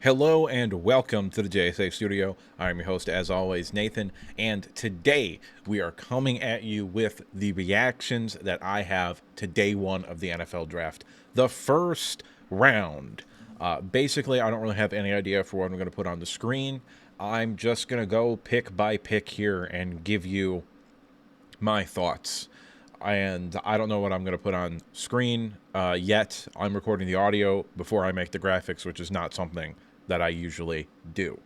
Hello and welcome to the JSA Studio. I'm your host, as always, Nathan, and today we are coming at you with the reactions that I have to day one of the NFL draft, the first round. Basically, I don't really have any idea for what I'm going to put on the screen. I'm just going to go pick by pick here and give you my thoughts. And I don't know what I'm going to put on screen yet. I'm recording the audio before I make the graphics, which is not something that I usually do.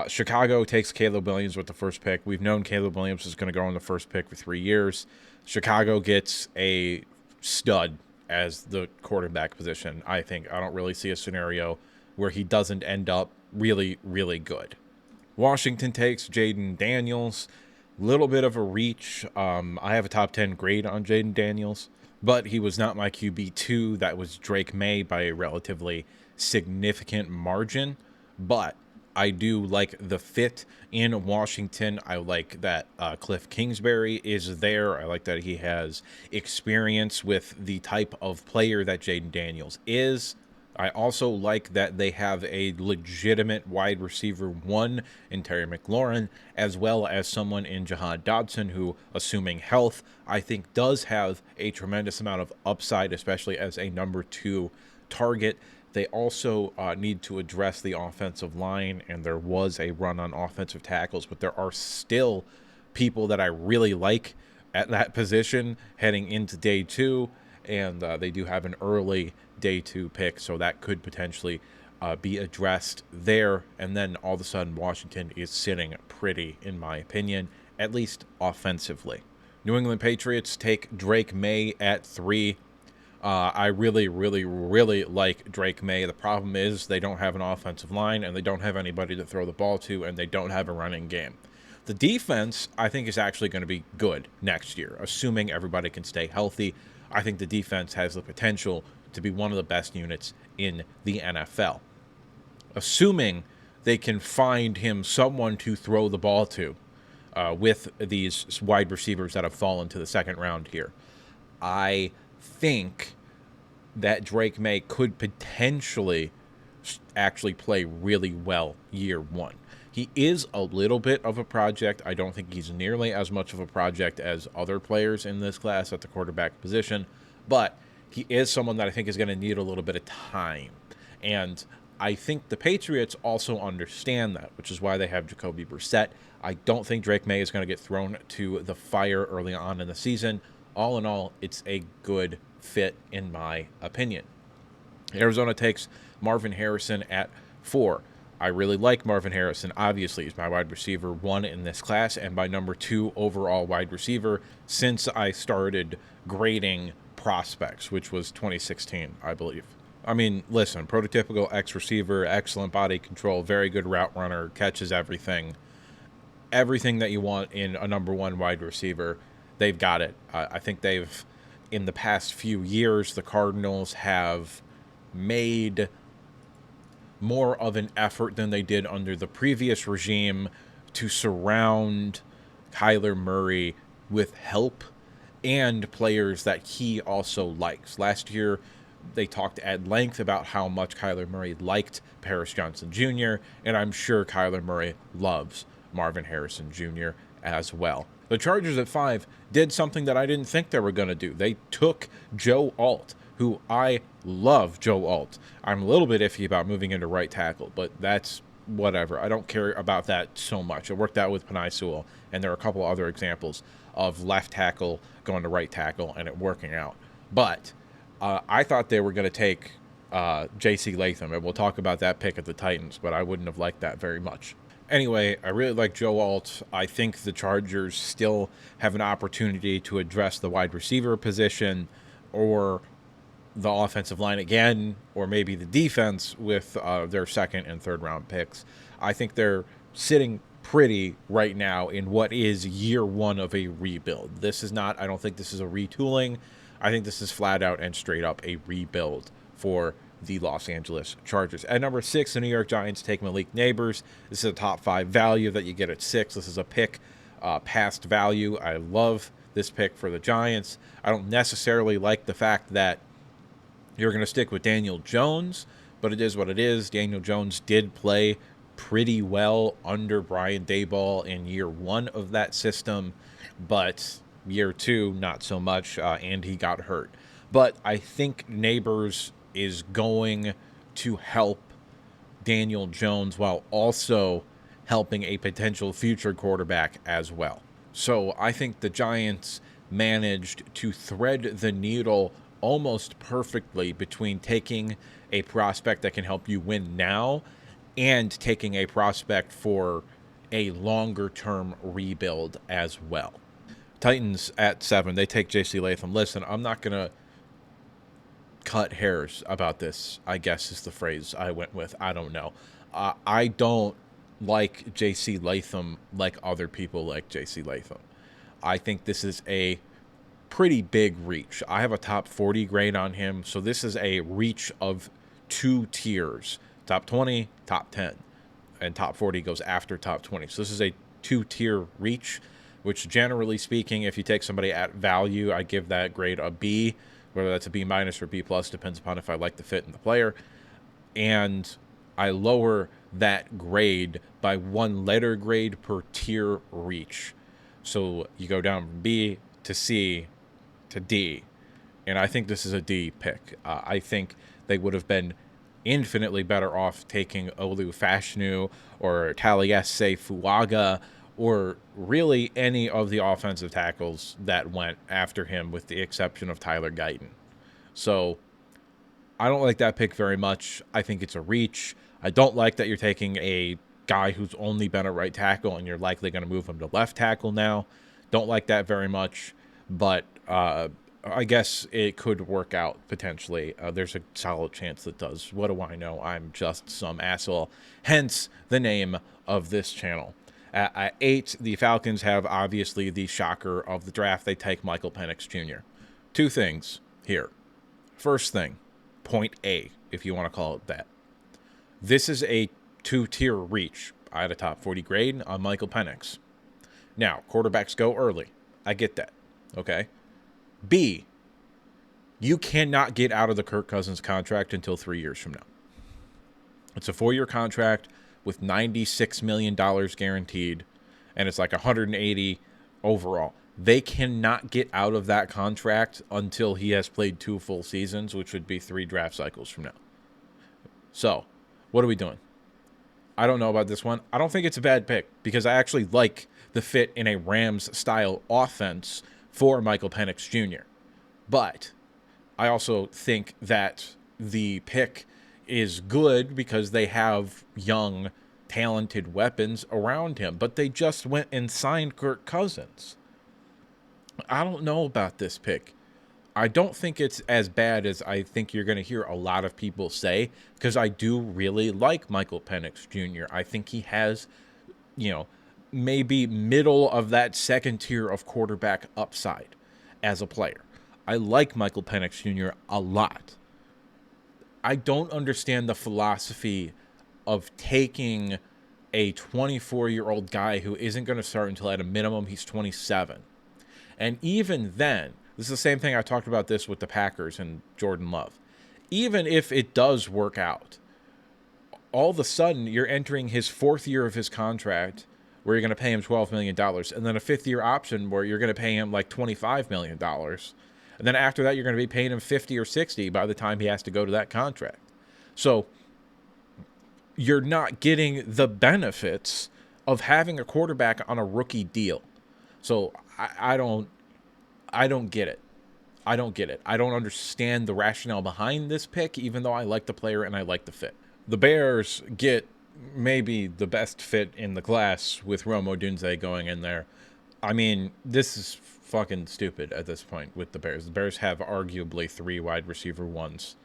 Chicago takes Caleb Williams with the first pick. We've known Caleb Williams is going to go in the first pick for 3 years. Chicago gets a stud as the quarterback position, I think. I don't really see a scenario where he doesn't end up really, really good. Washington takes Jayden Daniels. Little bit of a reach. I have a top 10 grade on Jayden Daniels, but he was not my QB2. That was Drake May by a relatively significant margin. But I do like the fit in Washington. I like that Cliff Kingsbury is there. I like that he has experience with the type of player that Jayden Daniels is. I also like that they have a legitimate wide receiver one in Terry McLaurin, as well as someone in Jahan Dotson, who, assuming health, I think does have a tremendous amount of upside, especially as a number 2 target. They also need to address the offensive line, and there was a run on offensive tackles, but there are still people that I really like at that position heading into day 2, and they do have an early day 2 pick, so that could potentially be addressed there. And then all of a sudden, Washington is sitting pretty, in my opinion, at least offensively. New England Patriots take Drake May at 3. I really, really, really like Drake May. The problem is they don't have an offensive line, and they don't have anybody to throw the ball to, and they don't have a running game. The defense, I think, is actually going to be good next year, assuming everybody can stay healthy. I think the defense has the potential to be one of the best units in the NFL, assuming they can find him someone to throw the ball to with these wide receivers that have fallen to the second round here. I think that Drake May could potentially actually play really well year one. He is a little bit of a project. I don't think he's nearly as much of a project as other players in this class at the quarterback position, but he is someone that I think is going to need a little bit of time. And I think the Patriots also understand that, which is why they have Jacoby Brissett. I don't think Drake May is going to get thrown to the fire early on in the season. All in all, it's a good fit in my opinion. Arizona takes Marvin Harrison at 4. I really like Marvin Harrison. Obviously, he's my wide receiver 1 in this class and my number 2 overall wide receiver since I started grading prospects, which was 2016, I believe. I mean, listen, prototypical X receiver, excellent body control, very good route runner, catches everything. Everything that you want in a number 1 wide receiver, they've got it. I think they've, in the past few years, the Cardinals have made more of an effort than they did under the previous regime to surround Kyler Murray with help and players that he also likes. Last year, they talked at length about how much Kyler Murray liked Paris Johnson Jr., and I'm sure Kyler Murray loves Marvin Harrison Jr. as well. The Chargers at 5 did something that I didn't think they were going to do. They took Joe Alt, who I love Joe Alt. I'm a little bit iffy about moving into right tackle, but that's whatever. I don't care about that so much. It worked out with Penei Sewell, and there are a couple other examples of left tackle going to right tackle and it working out. But I thought they were going to take J.C. Latham, and we'll talk about that pick at the Titans, but I wouldn't have liked that very much. Anyway, I really like Joe Alt. I think the Chargers still have an opportunity to address the wide receiver position or the offensive line again, or maybe the defense with their second and third round picks. I think they're sitting pretty right now in what is year 1 of a rebuild. This is not, I don't think this is a retooling. I think this is flat out and straight up a rebuild for the Los Angeles Chargers. At number 6, the New York Giants take Malik Nabers. This is a top 5 value that you get at 6. This is a pick past value. I love this pick for the Giants. I don't necessarily like the fact that you're going to stick with Daniel Jones, but it is what it is. Daniel Jones did play pretty well under Brian Daboll in year 1 of that system, but year 2, not so much, and he got hurt. But I think Neighbors is going to help Daniel Jones while also helping a potential future quarterback as well. So I think the Giants managed to thread the needle almost perfectly between taking a prospect that can help you win now and taking a prospect for a longer term rebuild as well. Titans at 7, they take J.C. Latham. Listen, I'm not going to cut hairs about this, I guess is the phrase I went with. I don't know. I don't like J.C. Latham like other people like J.C. Latham. I think this is a pretty big reach. I have a top 40 grade on him, so this is a reach of 2 tiers. Top 20, top 10. And top 40 goes after top 20. So this is a 2-tier reach, which generally speaking, if you take somebody at value, I give that grade a B. Whether that's a B- or B+, depends upon if I like the fit in the player. And I lower that grade by 1 letter grade per tier reach. So you go down from B to C to D. And I think this is a D pick. I think they would have been infinitely better off taking Olu Fashanu or Taliesin Fuaga or really any of the offensive tackles that went after him with the exception of Tyler Guyton. So I don't like that pick very much. I think it's a reach. I don't like that you're taking a guy who's only been a right tackle and you're likely going to move him to left tackle now. Don't like that very much, but I guess it could work out potentially. There's a solid chance it does. What do I know? I'm just some asshole. Hence the name of this channel. At 8, the Falcons have obviously the shocker of the draft. They take Michael Penix Jr. 2 things here. First thing, point A, if you want to call it that. This is a 2-tier reach. I had a top 40 grade on Michael Penix. Now, quarterbacks go early. I get that. Okay. B, you cannot get out of the Kirk Cousins contract until 3 years from now. It's a 4-year contract with $96 million guaranteed, and it's like 180 overall. They cannot get out of that contract until he has played 2 full seasons, which would be 3 draft cycles from now. So, what are we doing? I don't know about this one. I don't think it's a bad pick because I actually like the fit in a Rams-style offense for Michael Penix Jr. But I also think that the pick is good because they have young, talented weapons around him. But they just went and signed Kirk Cousins. I don't know about this pick. I don't think it's as bad as I think you're going to hear a lot of people say, because I do really like Michael Penix Jr. I think he has, maybe middle of that second tier of quarterback upside as a player. I like Michael Penix Jr. a lot. I don't understand the philosophy of taking a 24-year-old guy who isn't going to start until at a minimum he's 27. And even then, this is the same thing I talked about this with the Packers and Jordan Love. Even if it does work out, all of a sudden you're entering his 4th year of his contract where you're going to pay him $12 million, and then a 5th-year option where you're going to pay him like $25 million. And then after that, you're going to be paying him 50 or 60 by the time he has to go to that contract. So you're not getting the benefits of having a quarterback on a rookie deal. So I don't get it. I don't get it. I don't understand the rationale behind this pick, even though I like the player and I like the fit. The Bears get maybe the best fit in the class with Rome Odunze going in there. I mean, this is fucking stupid at this point with the Bears. The Bears have arguably 3 wide receiver ones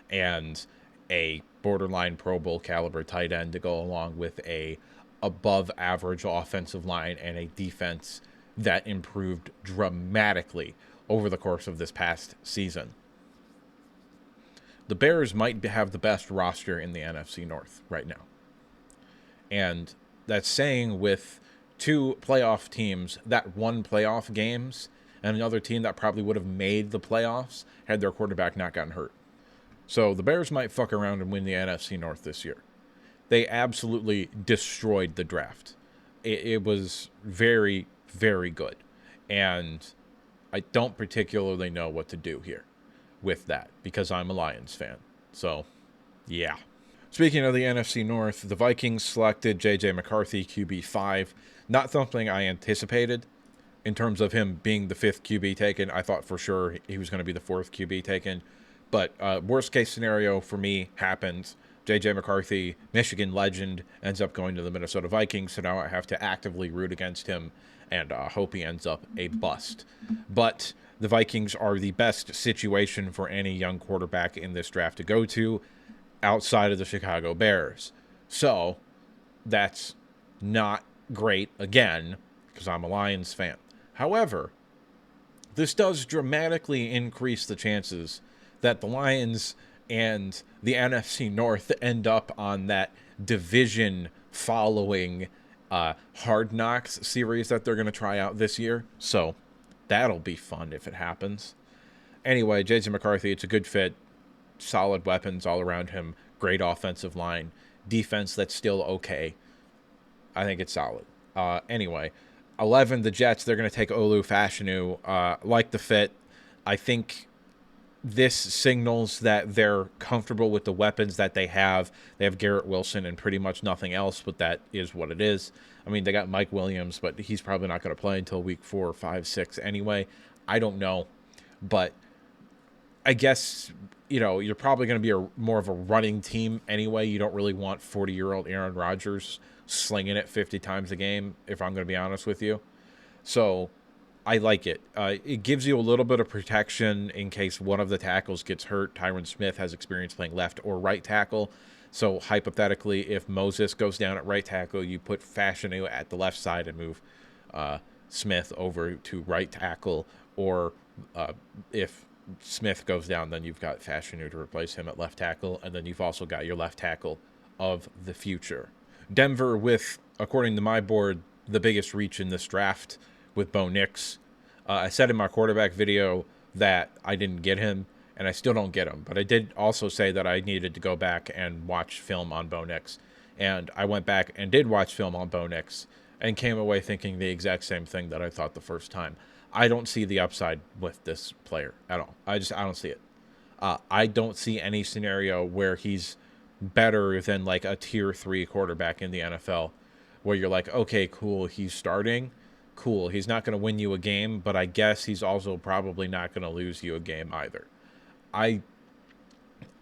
and a borderline Pro Bowl caliber tight end to go along with a above average offensive line and a defense that improved dramatically over the course of this past season. The Bears might have the best roster in the NFC North right now. And that's saying with 2 playoff teams that won playoff games and another team that probably would have made the playoffs had their quarterback not gotten hurt. So the Bears might fuck around and win the NFC North this year. They absolutely destroyed the draft. It was very, very good. And I don't particularly know what to do here with that because I'm a Lions fan. So, yeah. Speaking of the NFC North, the Vikings selected J.J. McCarthy, QB5. Not something I anticipated in terms of him being the fifth QB taken. I thought for sure he was going to be the fourth QB taken. But worst case scenario for me happens. J.J. McCarthy, Michigan legend, ends up going to the Minnesota Vikings. So now I have to actively root against him and hope he ends up a bust. But the Vikings are the best situation for any young quarterback in this draft to go to outside of the Chicago Bears. So that's not great again because I'm a Lions fan. However, this does dramatically increase the chances that the Lions and the NFC North end up on that division following Hard Knocks series that they're going to try out this year. So that'll be fun if it happens. Anyway, J.J. McCarthy, it's a good fit. Solid weapons all around him. Great offensive line. Defense that's still okay. I think it's solid. Anyway, 11, the Jets, they're going to take Olu Fashanu. Like the fit. I think this signals that they're comfortable with the weapons that they have. They have Garrett Wilson and pretty much nothing else, but that is what it is. I mean, they got Mike Williams, but he's probably not going to play until week 4, 5, 6 anyway. I don't know. But I guess, you're probably going to be more of a running team anyway. You don't really want 40-year-old Aaron Rodgers slinging it 50 times a game, if I'm going to be honest with you. So I like it. It gives you a little bit of protection in case one of the tackles gets hurt. Tyron Smith has experience playing left or right tackle. So hypothetically, if Moses goes down at right tackle, you put Fashanu at the left side and move Smith over to right tackle. Or if Smith goes down, then you've got Fashanu to replace him at left tackle. And then you've also got your left tackle of the future. Denver with, according to my board, the biggest reach in this draft with Bo Nix. I said in my quarterback video that I didn't get him, and I still don't get him. But I did also say that I needed to go back and watch film on Bo Nix. And I went back and did watch film on Bo Nix and came away thinking the exact same thing that I thought the first time. I don't see the upside with this player at all. I don't see it. I don't see any scenario where he's better than like a tier 3 quarterback in the NFL where you're like, okay, cool, he's starting. Cool, he's not going to win you a game, but I guess he's also probably not going to lose you a game either. I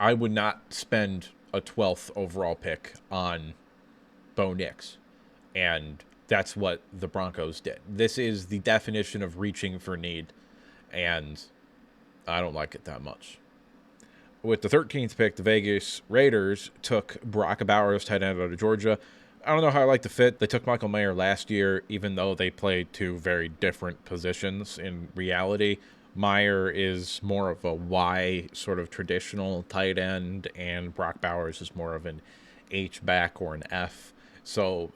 would not spend a 12th overall pick on Bo Nix. And that's what the Broncos did. This is the definition of reaching for need. And I don't like it that much. With the 13th pick, the Vegas Raiders took Brock Bowers, tight end out of Georgia. I don't know how I like the fit. They took Michael Mayer last year, even though they played two very different positions in reality. Mayer is more of a Y sort of traditional tight end, and Brock Bowers is more of an H-back or an F. So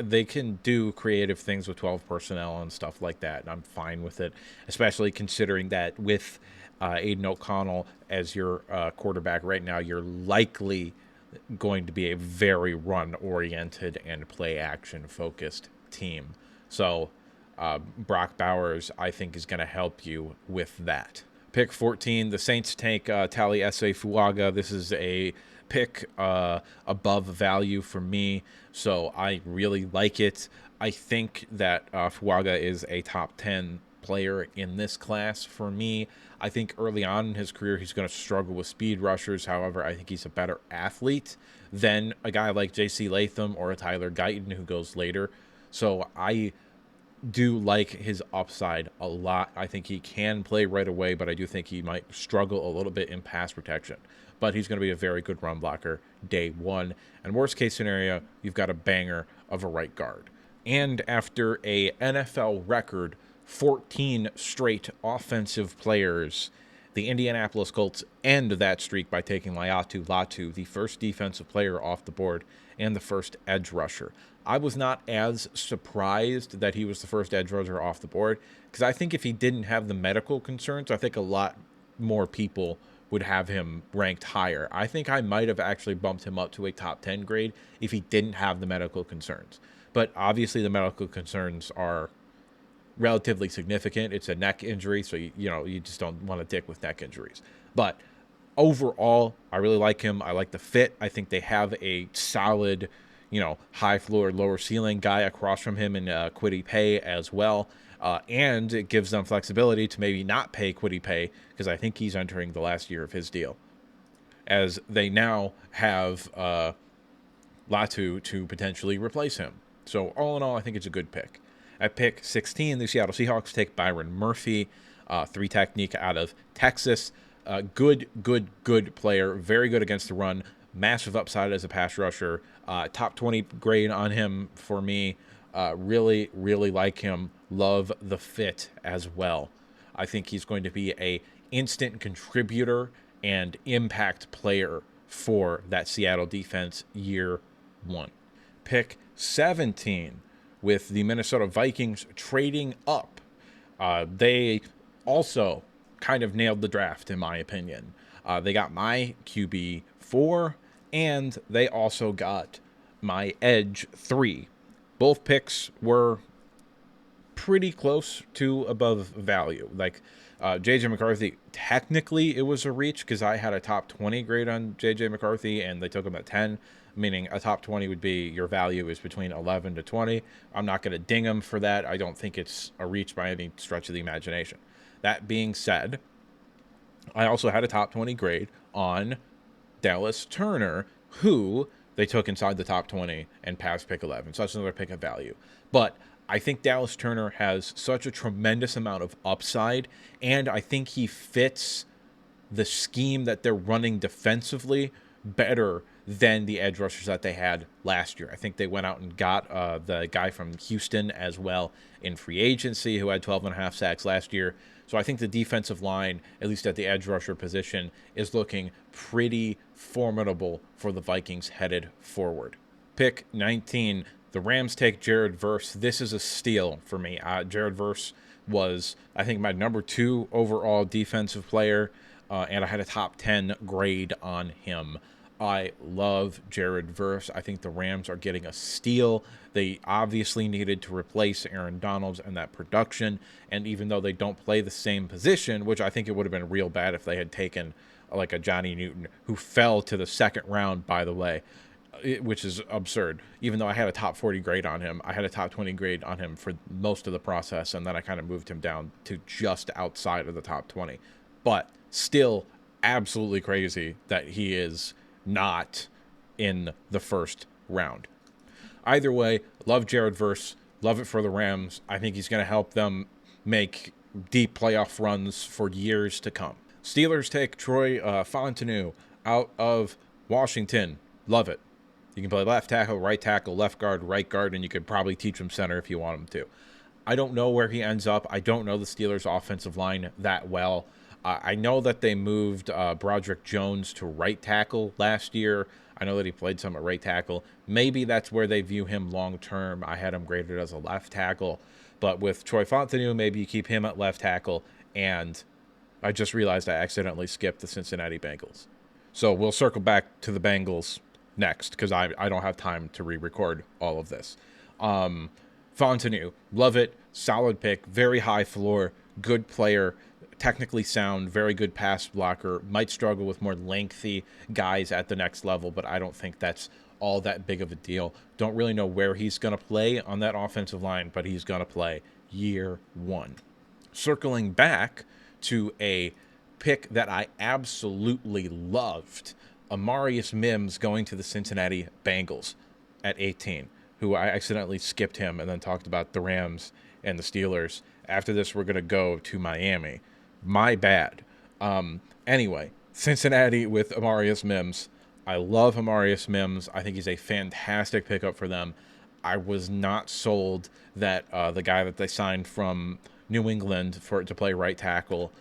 they can do creative things with 12 personnel and stuff like that, and I'm fine with it, especially considering that with Aiden O'Connell as your quarterback right now, you're likely going to be a very run-oriented and play-action-focused team. So Brock Bowers, I think, is going to help you with that. Pick 14, the Saints take Taliese Fuaga. This is a pick above value for me, so I really like it. I think that Fuaga is a top 10 player in this class for me. I think early on in his career he's going to struggle with speed rushers. However, I think he's a better athlete than a guy like J.C. Latham or a Tyler Guyton who goes later. So I do like his upside a lot. I think he can play right away, but I do think he might struggle a little bit in pass protection. But he's going to be a very good run blocker day one. And worst case scenario, you've got a banger of a right guard. And after a NFL record 14 straight offensive players, the Indianapolis Colts end that streak by taking Laiatu Latu, the first defensive player off the board and the first edge rusher. I was not as surprised that he was the first edge rusher off the board because I think if he didn't have the medical concerns, I think a lot more people would have him ranked higher. I think I might have actually bumped him up to a top 10 grade if he didn't have the medical concerns. But obviously, the medical concerns are relatively significant. It's a neck injury, so you just don't want to dick with neck injuries. But overall, I really like him. I like the fit. I think they have a solid, high floor, lower ceiling guy across from him in Kwity Paye as well. And it gives them flexibility to maybe not pay Kwity Paye, because I think he's entering the last year of his deal, as they now have Latu to potentially replace him. So all in all, I think it's a good pick. At pick 16, the Seattle Seahawks take Byron Murphy, 3 technique out of Texas. Good player. Very good against the run. Massive upside as a pass rusher. Top 20 grade on him for me. Really like him. Love the fit as well. I think he's going to be a instant contributor and impact player for that Seattle defense year 1. Pick 17 with the Minnesota Vikings trading up. They also kind of nailed the draft, in my opinion. They got my QB 4, and they also got my edge 3. Both picks were pretty close to above value. Like J.J. McCarthy, technically it was a reach because I had a top 20 grade on J.J. McCarthy, and they took him at 10, meaning a top 20 would be your value is between 11 to 20. I'm not going to ding him for that. I don't think it's a reach by any stretch of the imagination. That being said, I also had a top 20 grade on Dallas Turner, who they took inside the top 20 and passed pick 11. So that's another pick of value. But I think Dallas Turner has such a tremendous amount of upside, and I think he fits the scheme that they're running defensively better than the edge rushers that they had last year. I think they went out and got the guy from Houston as well in free agency who had 12.5 sacks last year. So I think the defensive line, at least at the edge rusher position, is looking pretty formidable for the Vikings headed forward. Pick 19, the Rams take Jared Verse. This is a steal for me. Jared Verse was, I think, my number 2 overall defensive player, and I had a top 10 grade on him. I love Jared Verse. I think the Rams are getting a steal. They obviously needed to replace Aaron Donald and that production, and even though they don't play the same position, which I think it would have been real bad if they had taken like a Johnny Newton, who fell to the second round, by the way, which is absurd. Even though I had a top 40 grade on him, I had a top 20 grade on him for most of the process, and then I kind of moved him down to just outside of the top 20. But still absolutely crazy that he is not in the first round. Either way, love Jared Verse. Love it for the Rams. I think he's going to help them make deep playoff runs for years to come. Steelers take Troy Fontenot out of Washington. Love it. You can play left tackle, right tackle, left guard, right guard, and you could probably teach him center if you want him to. I don't know where he ends up. I don't know the Steelers' offensive line that well. I know that they moved Broderick Jones to right tackle last year. I know that he played some at right tackle. Maybe that's where they view him long term. I had him graded as a left tackle. But with Troy Fontenot, maybe you keep him at left tackle. And I just realized I accidentally skipped the Cincinnati Bengals. So we'll circle back to the Bengals next because I don't have time to re-record all of this. Fontenot, love it. Solid pick. Very high floor. Good player. Technically sound, very good pass blocker, might struggle with more lengthy guys at the next level, but I don't think that's all that big of a deal. Don't really know where he's going to play on that offensive line, but he's going to play year 1. Circling back to a pick that I absolutely loved, Amarius Mims going to the Cincinnati Bengals at 18, who I accidentally skipped him and then talked about the Rams and the Steelers. After this, we're going to go to Miami. My bad. Anyway, Cincinnati with Amarius Mims. I love Amarius Mims. I think he's a fantastic pickup for them. I was not sold that the guy that they signed from New England to play right tackle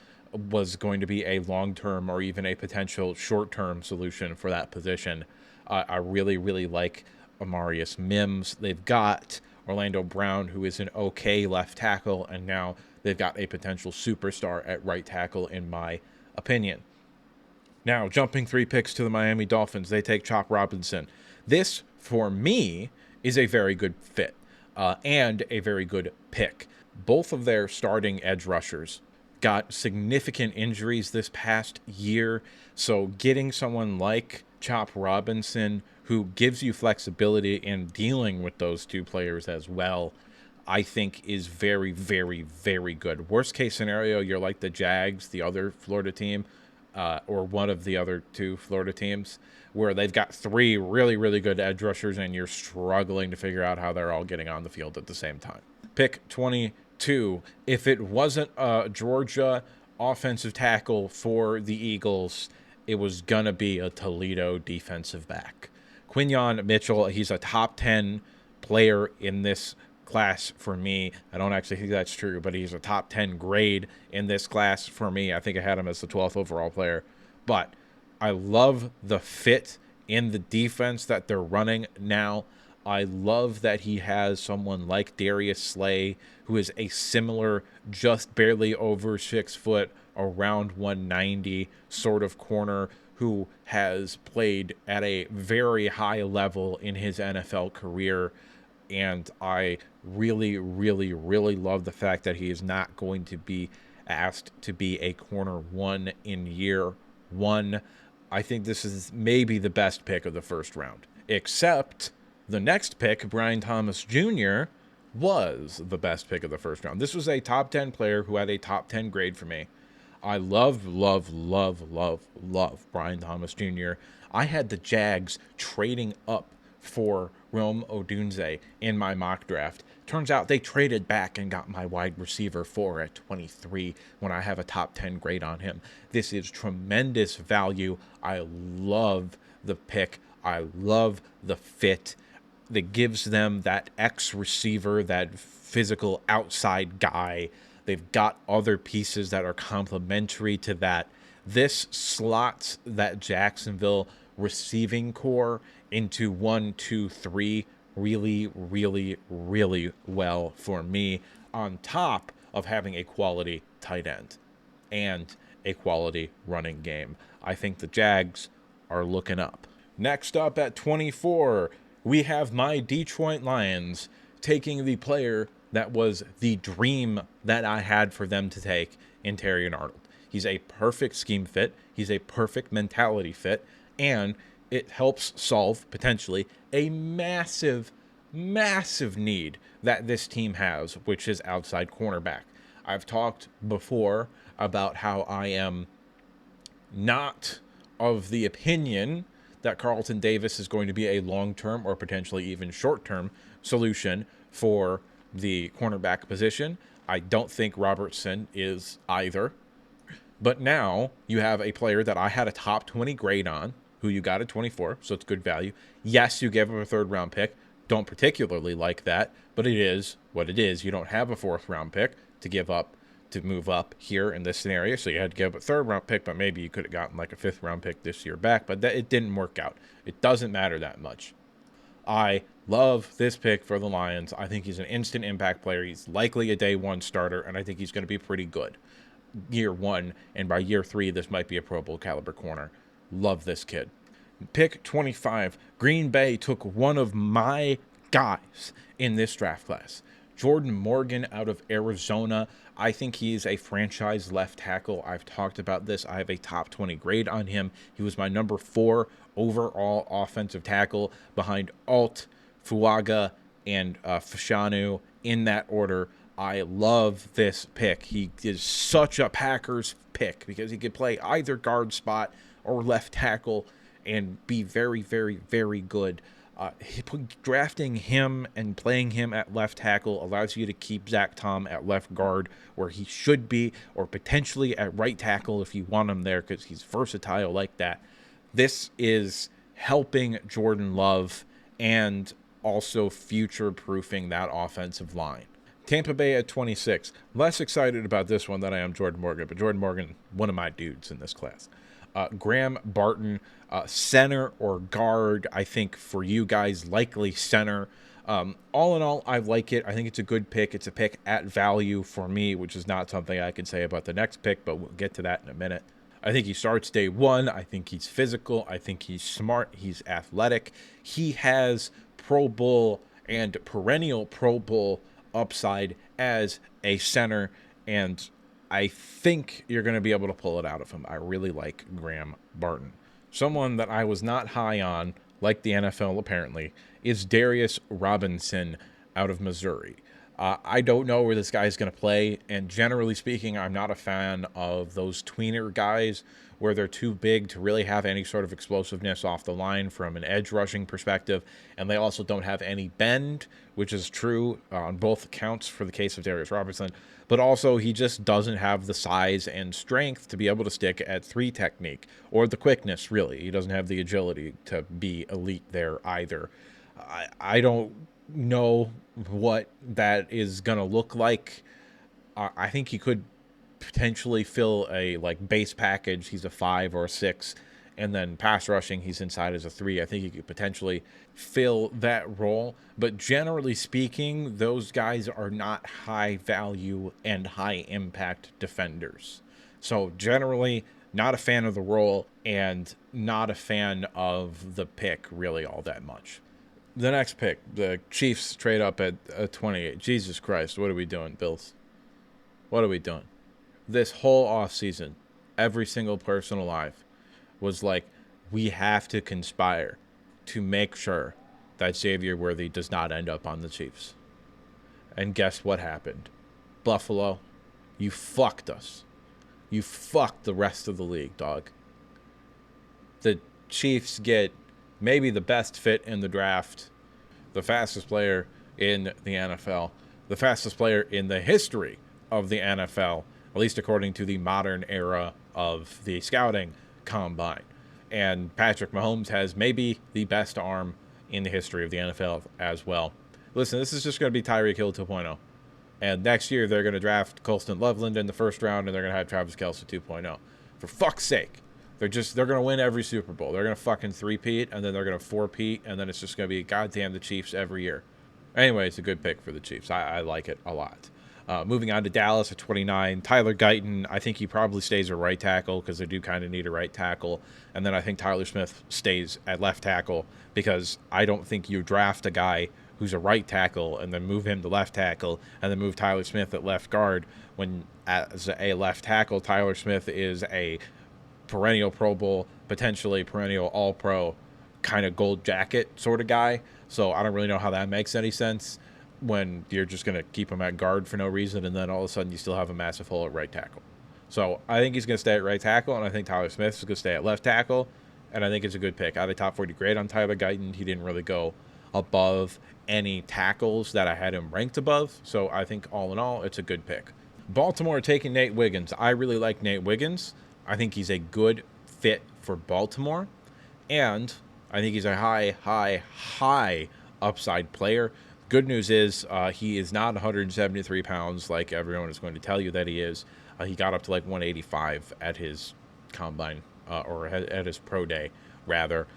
was going to be a long-term or even a potential short-term solution for that position. I really like Amarius Mims. They've got Orlando Brown, who is an okay left tackle, and now they've got a potential superstar at right tackle, in my opinion. Now, jumping 3 picks to the Miami Dolphins, they take Chop Robinson. This, for me, is a very good fit and a very good pick. Both of their starting edge rushers got significant injuries this past year, so getting someone like Chop Robinson who gives you flexibility in dealing with those two players as well, I think is very, very, very good. Worst case scenario, you're like the Jags, the other Florida team, or one of the other two Florida teams, where they've got 3 really, really good edge rushers and you're struggling to figure out how they're all getting on the field at the same time. Pick 22. If it wasn't a Georgia offensive tackle for the Eagles, it was going to be a Toledo defensive back. Quinyon Mitchell, he's a top 10 player in this class for me. I don't actually think that's true, but he's a top 10 grade in this class for me. I think I had him as the 12th overall player. But I love the fit in the defense that they're running now. I love that he has someone like Darius Slay, who is a similar, just barely over 6 foot, around 190 sort of corner, who has played at a very high level in his NFL career. And I really, really, really love the fact that he is not going to be asked to be a corner 1 in year 1. I think this is maybe the best pick of the first round, except the next pick, Brian Thomas Jr., was the best pick of the first round. This was a top 10 player who had a top 10 grade for me. I love Brian Thomas Jr. I had the Jags trading up for Rome Odunze in my mock draft. Turns out they traded back and got my wide receiver 4 at 23 when I have a top 10 grade on him. This is tremendous value. I love the pick. I love the fit that gives them that X receiver, that physical outside guy. They've got other pieces that are complementary to that. This slots that Jacksonville receiving core into 1, 2, 3 really, really, really well for me, on top of having a quality tight end and a quality running game. I think the Jags are looking up. Next up at 24, we have my Detroit Lions taking the player that was the dream that I had for them to take in Terrion Arnold. He's a perfect scheme fit. He's a perfect mentality fit. And it helps solve, potentially, a massive, massive need that this team has, which is outside cornerback. I've talked before about how I am not of the opinion that Carlton Davis is going to be a long-term or potentially even short-term solution for the cornerback position. I don't think Robertson is either. But now you have a player that I had a top 20 grade on, who you got at 24, so it's good value. Yes, you gave him a 3rd-round pick. Don't particularly like that, but it is what it is. You don't have a 4th-round pick to give up to move up here in this scenario, so you had to give up a 3rd-round pick, but maybe you could have gotten like a 5th-round pick this year back, but it didn't work out. It doesn't matter that much. I love this pick for the Lions. I think he's an instant impact player. He's likely a day 1 starter, and I think he's going to be pretty good year 1, and by year 3, this might be a Pro Bowl caliber corner. Love this kid. Pick 25. Green Bay took one of my guys in this draft class. Jordan Morgan out of Arizona. I think he's a franchise left tackle. I've talked about this. I have a top 20 grade on him. He was my number 4 overall offensive tackle behind Alt, Fuaga, and Fashanu in that order. I love this pick. He is such a Packers pick because he could play either guard spot or left tackle and be very, very, very good. Drafting him and playing him at left tackle allows you to keep Zach Tom at left guard where he should be, or potentially at right tackle if you want him there because he's versatile like that. This is helping Jordan Love and also future-proofing that offensive line. Tampa Bay at 26. Less excited about this one than I am Jordan Morgan, but Jordan Morgan, one of my dudes in this class. Graham Barton, center or guard, I think for you guys, likely center. All in all, I like it. I think it's a good pick. It's a pick at value for me, which is not something I can say about the next pick, but we'll get to that in a minute. I think he starts day one. I think he's physical. I think he's smart. He's athletic. He has Pro Bowl and perennial Pro Bowl upside as a center, and I think you're going to be able to pull it out of him. I really like Graham Barton. Someone that I was not high on, like the NFL apparently, is Darius Robinson out of Missouri. I don't know where this guy's going to play, and generally speaking, I'm not a fan of those tweener guys where they're too big to really have any sort of explosiveness off the line from an edge rushing perspective, and they also don't have any bend, which is true on both accounts for the case of Darius Robinson, but also he just doesn't have the size and strength to be able to stick at 3 technique, or the quickness, really. He doesn't have the agility to be elite there either. I don't know what that is going to look like. I think he could potentially fill a like base package. He's a 5 or a 6, and then pass rushing he's inside as a 3. I think he could potentially fill that role, but generally speaking, those guys are not high value and high impact defenders. So generally not a fan of the role and not a fan of the pick really all that much. The next pick, the Chiefs trade up at 28. Jesus Christ, what are we doing, Bills? What are we doing? This whole offseason, every single person alive was like, we have to conspire to make sure that Xavier Worthy does not end up on the Chiefs. And guess what happened? Buffalo, you fucked us. You fucked the rest of the league, dog. The Chiefs get maybe the best fit in the draft, the fastest player in the NFL, the fastest player in the history of the NFL, at least according to the modern era of the scouting combine. And Patrick Mahomes has maybe the best arm in the history of the NFL as well. Listen, this is just going to be Tyreek Hill 2.0. And next year, they're going to draft Colston Loveland in the first round, and they're going to have Travis Kelce 2.0. For fuck's sake. They're going to win every Super Bowl. They're going to fucking three-peat, and then they're going to four-peat, and then it's just going to be goddamn the Chiefs every year. Anyway, it's a good pick for the Chiefs. I like it a lot. Moving on to Dallas at 29, Tyler Guyton. I think he probably stays a right tackle because they do kind of need a right tackle. And then I think Tyler Smith stays at left tackle because I don't think you draft a guy who's a right tackle and then move him to left tackle and then move Tyler Smith at left guard when as a left tackle, Tyler Smith is a perennial Pro Bowl, potentially perennial All-Pro kind of gold jacket sort of guy. So I don't really know how that makes any sense when you're just going to keep him at guard for no reason, and then all of a sudden you still have a massive hole at right tackle. So I think he's going to stay at right tackle, and I think Tyler Smith is going to stay at left tackle, and I think it's a good pick. I had a top 40 grade on Tyler Guyton. He didn't really go above any tackles that I had him ranked above, so I think all in all, it's a good pick. Baltimore taking Nate Wiggins. I really like Nate Wiggins. I think he's a good fit for Baltimore, and I think he's a high upside player. Good news is he is not 173 pounds like everyone is going to tell you that he is. He got up to like 185 at his combine or at his pro day, rather.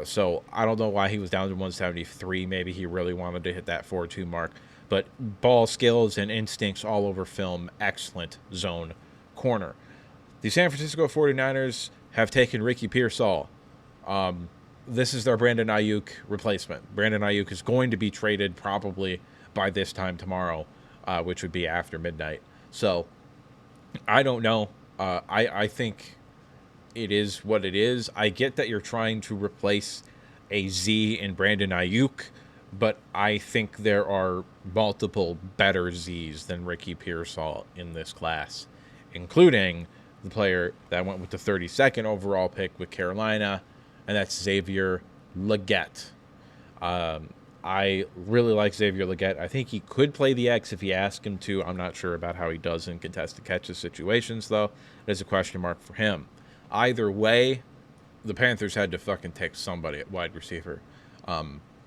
So I don't know why he was down to 173. Maybe he really wanted to hit that 4.2 mark. But ball skills and instincts all over film, excellent zone corner. The San Francisco 49ers have taken Ricky Pearsall. This is their Brandon Ayuk replacement. Brandon Ayuk is going to be traded probably by this time tomorrow, which would be after midnight. So I don't know. I think it is what it is. I get that you're trying to replace a Z in Brandon Ayuk, but I think there are multiple better Zs than Ricky Pearsall in this class, including the player that went with the 32nd overall pick with Carolina, and that's Xavier Legette. I really like Xavier Legette. I think he could play the X if you ask him to. I'm not sure about how he does in contested catches situations, though. There's a question mark for him. Either way, the Panthers had to fucking take somebody at wide receiver.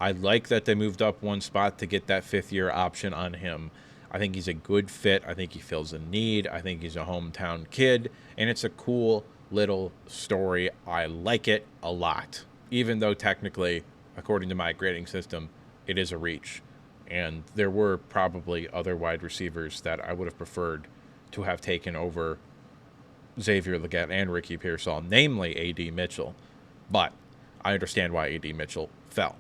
I like that they moved up one spot to get that fifth-year option on him. I think he's a good fit. I think he fills a need. I think he's a hometown kid, and it's a cool little story. I like it a lot, even though technically, according to my grading system, it is a reach. And there were probably other wide receivers that I would have preferred to have taken over Xavier Legette and Ricky Pearsall, namely A.D. Mitchell. But I understand why A.D. Mitchell fell.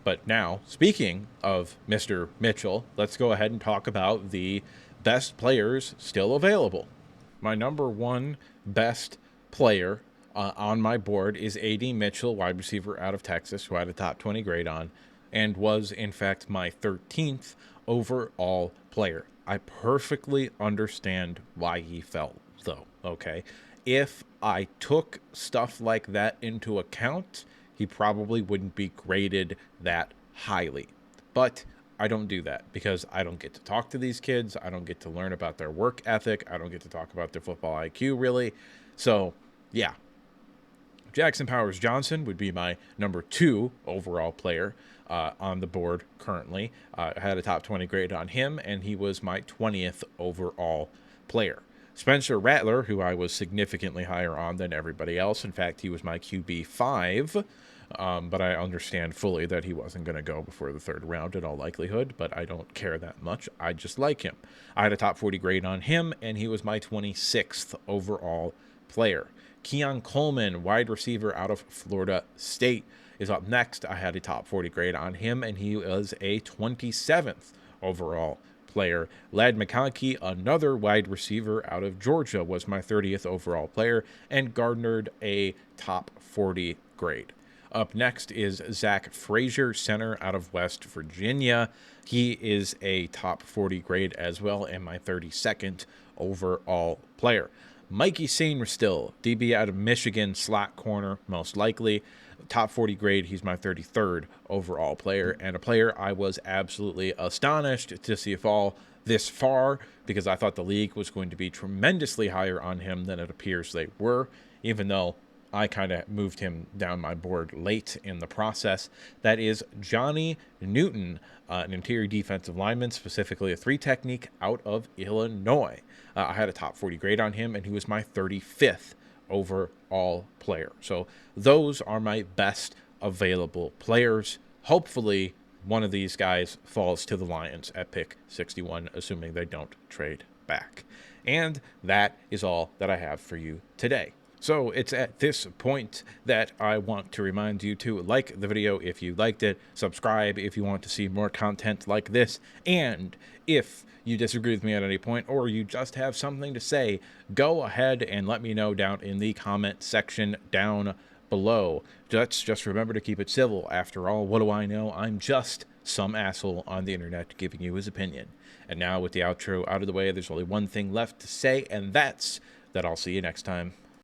But now, speaking of Mr. Mitchell, let's go ahead and talk about the best players still available. My number one best player on my board is A.D. Mitchell, wide receiver out of Texas, who I had a top 20 grade on, and was, in fact, my 13th overall player. I perfectly understand why he fell, though, okay? If I took stuff like that into account, he probably wouldn't be graded that highly. But I don't do that because I don't get to talk to these kids. I don't get to learn about their work ethic. I don't get to talk about their football IQ, really. So, yeah. Jackson Powers Johnson would be my number 2 overall player on the board currently. I had a top 20 grade on him, and he was my 20th overall player. Spencer Rattler, who I was significantly higher on than everybody else. In fact, he was my QB 5. But I understand fully that he wasn't going to go before the 3rd round in all likelihood, but I don't care that much. I just like him. I had a top 40 grade on him, and he was my 26th overall player. Keon Coleman, wide receiver out of Florida State, is up next. I had a top 40 grade on him, and he was a 27th overall player. Ladd McConkey, another wide receiver out of Georgia, was my 30th overall player and garnered a top 40 grade. Up next is Zach Frazier, center out of West Virginia. He is a top 40 grade as well and my 32nd overall player. Mikey Sainristil, DB out of Michigan, slot corner, most likely. Top 40 grade, he's my 33rd overall player, and a player I was absolutely astonished to see fall this far because I thought the league was going to be tremendously higher on him than it appears they were, even though I kind of moved him down my board late in the process. That is Johnny Newton, an interior defensive lineman, specifically a 3 technique out of Illinois. I had a top 40 grade on him, and he was my 35th overall player. So those are my best available players. Hopefully, one of these guys falls to the Lions at pick 61, assuming they don't trade back. And that is all that I have for you today. So it's at this point that I want to remind you to like the video if you liked it, subscribe if you want to see more content like this, and if you disagree with me at any point or you just have something to say, go ahead and let me know down in the comment section down below. Just remember to keep it civil. After all, what do I know? I'm just some asshole on the internet giving you his opinion. And now with the outro out of the way, there's only one thing left to say, and that's that I'll see you next time.